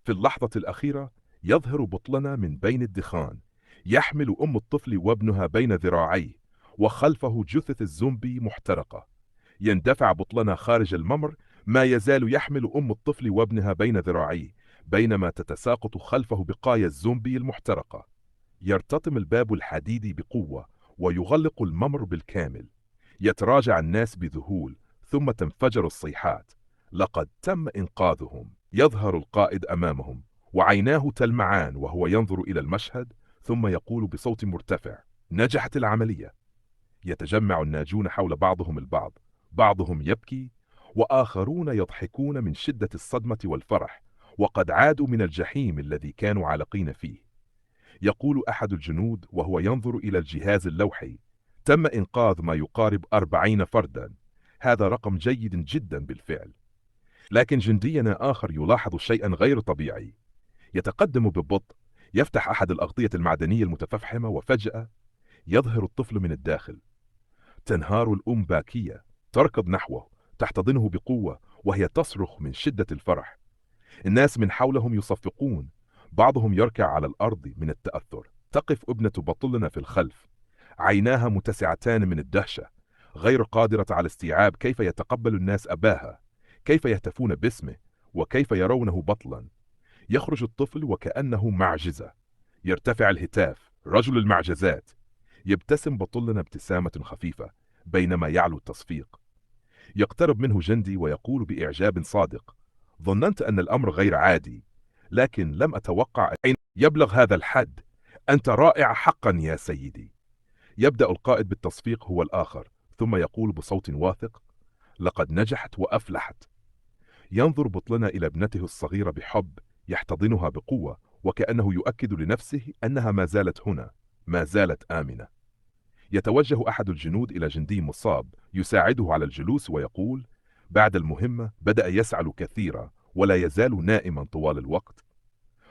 في اللحظة الأخيرة يظهر بطلنا من بين الدخان، يحمل أم الطفل وابنها بين ذراعيه، وخلفه جثث الزومبي محترقة. يندفع بطلنا خارج الممر، ما يزال يحمل أم الطفل وابنها بين ذراعيه، بينما تتساقط خلفه بقايا الزومبي المحترقة. يرتطم الباب الحديدي بقوة ويغلق الممر بالكامل. يتراجع الناس بذهول، ثم تنفجر الصيحات: لقد تم إنقاذهم. يظهر القائد أمامهم وعيناه تلمعان وهو ينظر إلى المشهد، ثم يقول بصوت مرتفع: نجحت العملية. يتجمع الناجون حول بعضهم البعض، بعضهم يبكي وآخرون يضحكون من شدة الصدمة والفرح، وقد عادوا من الجحيم الذي كانوا عالقين فيه. يقول أحد الجنود وهو ينظر إلى الجهاز اللوحي: تم إنقاذ ما يقارب 40 فردا. هذا رقم جيد جدا بالفعل. لكن جندينا آخر يلاحظ شيئا غير طبيعي. يتقدم ببطء، يفتح أحد الأغطية المعدنية المتفحمة، وفجأة يظهر الطفل من الداخل. تنهار الأم باكية، تركض نحوه، تحتضنه بقوة وهي تصرخ من شدة الفرح. الناس من حولهم يصفقون، بعضهم يركع على الأرض من التأثر. تقف ابنة بطلنا في الخلف، عيناها متسعتان من الدهشة، غير قادرة على استيعاب كيف يتقبل الناس أباها، كيف يهتفون باسمه، وكيف يرونه بطلا. يخرج الطفل وكأنه معجزة. يرتفع الهتاف، رجل المعجزات. يبتسم بطلنا ابتسامة خفيفة بينما يعلو التصفيق. يقترب منه جندي ويقول بإعجاب صادق: ظننت أن الأمر غير عادي، لكن لم أتوقع أن يبلغ هذا الحد. أنت رائع حقا يا سيدي. يبدأ القائد بالتصفيق هو الآخر، ثم يقول بصوت واثق: لقد نجحت وأفلحت. ينظر بطلنا إلى ابنته الصغيرة بحب، يحتضنها بقوة وكأنه يؤكد لنفسه أنها ما زالت هنا، ما زالت آمنة. يتوجه أحد الجنود إلى جندي مصاب يساعده على الجلوس ويقول: بعد المهمة بدأ يسعل كثيرا ولا يزال نائما طوال الوقت.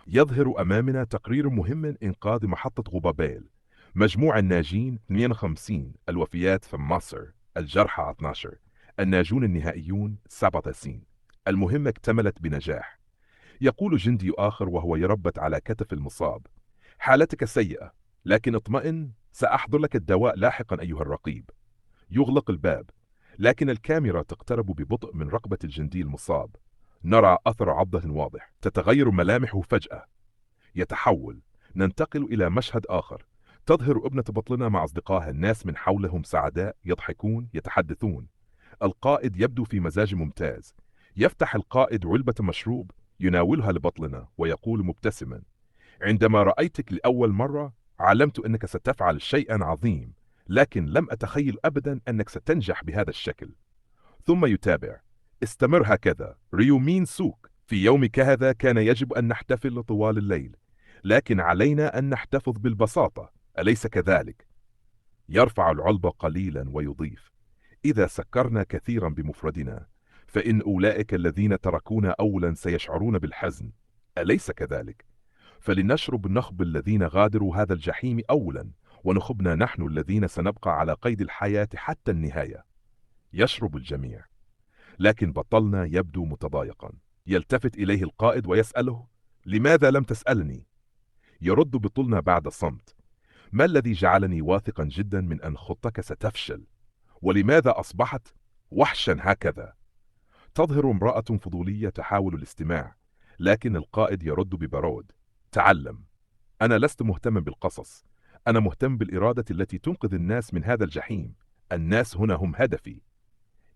يظهر أمامنا تقرير مهم: إنقاذ محطة غوبابيل. مجموع الناجين 52، الوفيات في مصر، الجرحى 12، الناجون النهائيون 37. المهمة اكتملت بنجاح. يقول جندي آخر وهو يربت على كتف المصاب: حالتك سيئة، لكن اطمئن، سأحضر لك الدواء لاحقا أيها الرقيب. يغلق الباب، لكن الكاميرا تقترب ببطء من رقبة الجندي المصاب. نرى أثر عضة واضح، تتغير ملامحه فجأة. يتحول. ننتقل إلى مشهد آخر. تظهر ابنة بطلنا مع أصدقائها، الناس من حولهم سعداء، يضحكون، يتحدثون. القائد يبدو في مزاج ممتاز. يفتح القائد علبة مشروب، يناولها لبطلنا ويقول مبتسما: عندما رأيتك لأول مرة علمت أنك ستفعل شيئا عظيم، لكن لم أتخيل أبدا أنك ستنجح بهذا الشكل. ثم يتابع: استمر هكذا ريو مين سوك. في يومك هذا كان يجب أن نحتفل طوال الليل، لكن علينا أن نحتفظ بالبساطة، أليس كذلك؟ يرفع العلبة قليلا ويضيف: إذا سكرنا كثيرا بمفردنا، فإن أولئك الذين تركونا أولا سيشعرون بالحزن، أليس كذلك؟ فلنشرب نخب الذين غادروا هذا الجحيم أولا، ونخبنا نحن الذين سنبقى على قيد الحياة حتى النهاية. يشرب الجميع، لكن بطلنا يبدو متضايقا. يلتفت إليه القائد ويسأله: لماذا لم تسألني؟ يرد بطلنا بعد صمت: ما الذي جعلني واثقا جدا من أن خطتك ستفشل؟ ولماذا أصبحت وحشا هكذا؟ تظهر امرأة فضولية تحاول الاستماع، لكن القائد يرد ببرود: تعلم، أنا لست مهتما بالقصص، أنا مهتم بالإرادة التي تنقذ الناس من هذا الجحيم. الناس هنا هم هدفي.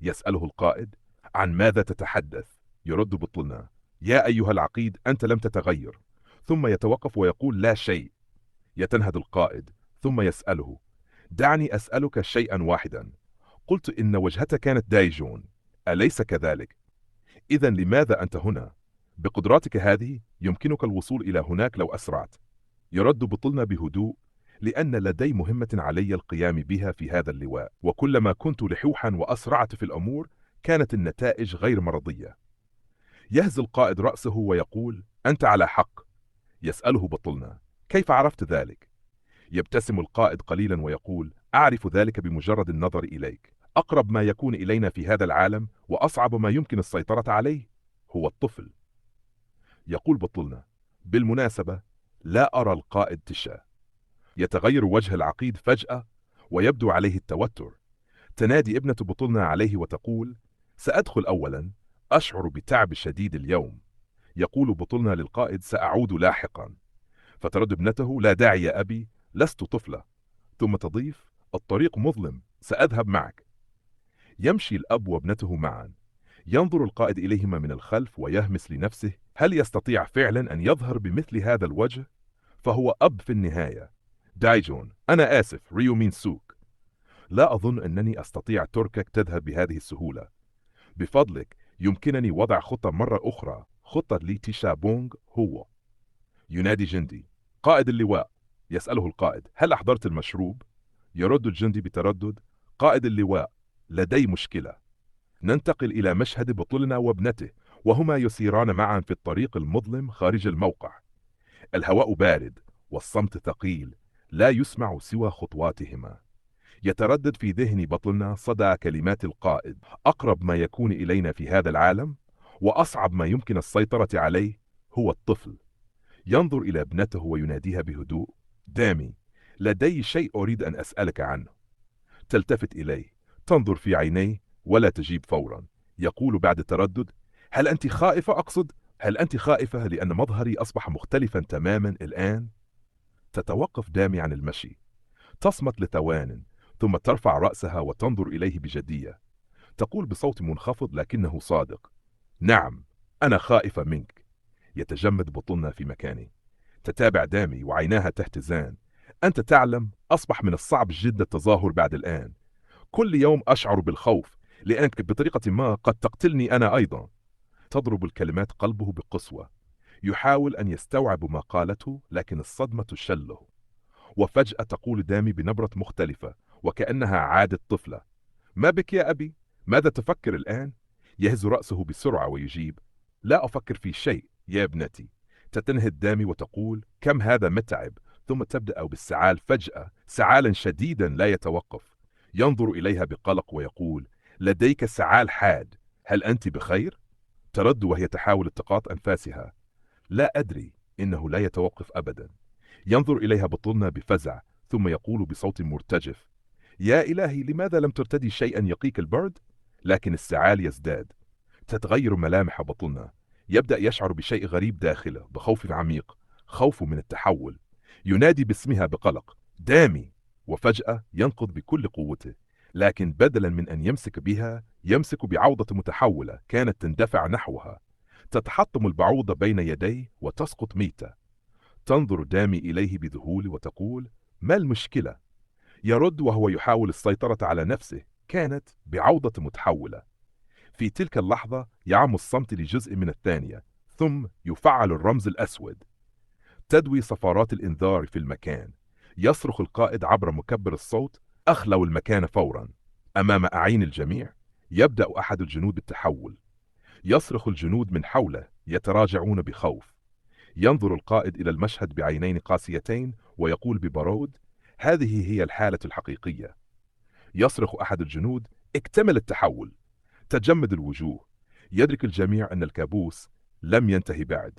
يسأله القائد: عن ماذا تتحدث؟ يرد بطلنا: يا أيها العقيد، أنت لم تتغير. ثم يتوقف ويقول: لا شيء. يتنهد القائد ثم يسأله: دعني أسألك شيئا واحدا. قلت إن وجهتك كانت دايجون، أليس كذلك؟ إذا لماذا أنت هنا؟ بقدراتك هذه يمكنك الوصول إلى هناك لو أسرعت. يرد بطلنا بهدوء: لأن لدي مهمة علي القيام بها في هذا اللواء، وكلما كنت لحوحا وأسرعت في الأمور كانت النتائج غير مرضية. يهز القائد رأسه ويقول: أنت على حق. يسأله بطلنا: كيف عرفت ذلك؟ يبتسم القائد قليلا ويقول: أعرف ذلك بمجرد النظر إليك. أقرب ما يكون إلينا في هذا العالم وأصعب ما يمكن السيطرة عليه هو الطفل. يقول بطلنا: بالمناسبة لا أرى القائد تشا. يتغير وجه العقيد فجأة ويبدو عليه التوتر. تنادي ابنة بطلنا عليه وتقول: سأدخل أولا، أشعر بتعب شديد اليوم. يقول بطلنا للقائد: سأعود لاحقا. فترد ابنته: لا داعي يا أبي، لست طفلة. ثم تضيف: الطريق مظلم، سأذهب معك. يمشي الأب وابنته معا. ينظر القائد إليهما من الخلف ويهمس لنفسه: هل يستطيع فعلا أن يظهر بمثل هذا الوجه؟ فهو أب في النهاية. دايجون، أنا آسف، ريو مين سوك. لا أظن أنني أستطيع تركك تذهب بهذه السهولة. بفضلك يمكنني وضع خطة مرة أخرى، خطة لي تيشا بونغ هو. ينادي جندي: قائد اللواء. يسأله القائد: هل أحضرت المشروب؟ يرد الجندي بتردد: قائد اللواء، لدي مشكلة. ننتقل إلى مشهد بطلنا وابنته وهما يسيران معا في الطريق المظلم خارج الموقع. الهواء بارد والصمت ثقيل، لا يسمع سوى خطواتهما. يتردد في ذهن بطلنا صدى كلمات القائد: أقرب ما يكون إلينا في هذا العالم وأصعب ما يمكن السيطرة عليه هو الطفل. ينظر إلى ابنته ويناديها بهدوء: دامي، لدي شيء أريد أن أسألك عنه. تلتفت إليه، تنظر في عينيه ولا تجيب فورا. يقول بعد تردد: هل أنت خائفة؟ أقصد هل أنت خائفة لأن مظهري أصبح مختلفا تماما الآن؟ تتوقف دامي عن المشي، تصمت لثوان ثم ترفع رأسها وتنظر إليه بجدية. تقول بصوت منخفض لكنه صادق: نعم، أنا خائفة منك. يتجمد بطننا في مكانه. تتابع دامي وعيناها تهتزان. أنت تعلم، أصبح من الصعب جدا التظاهر بعد الآن. كل يوم أشعر بالخوف لأنك بطريقة ما قد تقتلني أنا أيضا. تضرب الكلمات قلبه بقسوة. يحاول أن يستوعب ما قالته لكن الصدمة تشله. وفجأة تقول دامي بنبرة مختلفة وكأنها عادة طفلة: ما بك يا أبي؟ ماذا تفكر الآن؟ يهز رأسه بسرعة ويجيب: لا أفكر في شيء يا ابنتي. تتنهد دامي وتقول: كم هذا متعب. ثم تبدأ بالسعال فجأة، سعالا شديدا لا يتوقف. ينظر إليها بقلق ويقول: لديك سعال حاد، هل أنت بخير؟ ترد وهي تحاول التقاط أنفاسها: لا أدري، إنه لا يتوقف أبدا. ينظر إليها بطلنا بفزع ثم يقول بصوت مرتجف: يا إلهي، لماذا لم ترتدي شيئا يقيك البرد؟ لكن السعال يزداد. تتغير ملامح بطلنا. يبدأ يشعر بشيء غريب داخله، بخوف عميق، خوف من التحول. ينادي باسمها بقلق: دامي. وفجأة ينقض بكل قوته، لكن بدلا من أن يمسك بها يمسك بعوضة متحولة كانت تندفع نحوها. تتحطم البعوضة بين يديه وتسقط ميتة. تنظر دامي إليه بذهول وتقول: ما المشكلة؟ يرد وهو يحاول السيطرة على نفسه: كانت بعوضة متحولة. في تلك اللحظة يعم الصمت لجزء من الثانية، ثم يفعل الرمز الأسود. تدوي صفارات الإنذار في المكان. يصرخ القائد عبر مكبر الصوت: أخلوا المكان فورا. أمام أعين الجميع يبدأ أحد الجنود بالتحول. يصرخ الجنود من حوله يتراجعون بخوف. ينظر القائد إلى المشهد بعينين قاسيتين ويقول ببرود: هذه هي الحالة الحقيقية. يصرخ أحد الجنود: اكتمل التحول. تجمد الوجوه. يدرك الجميع أن الكابوس لم ينتهي بعد.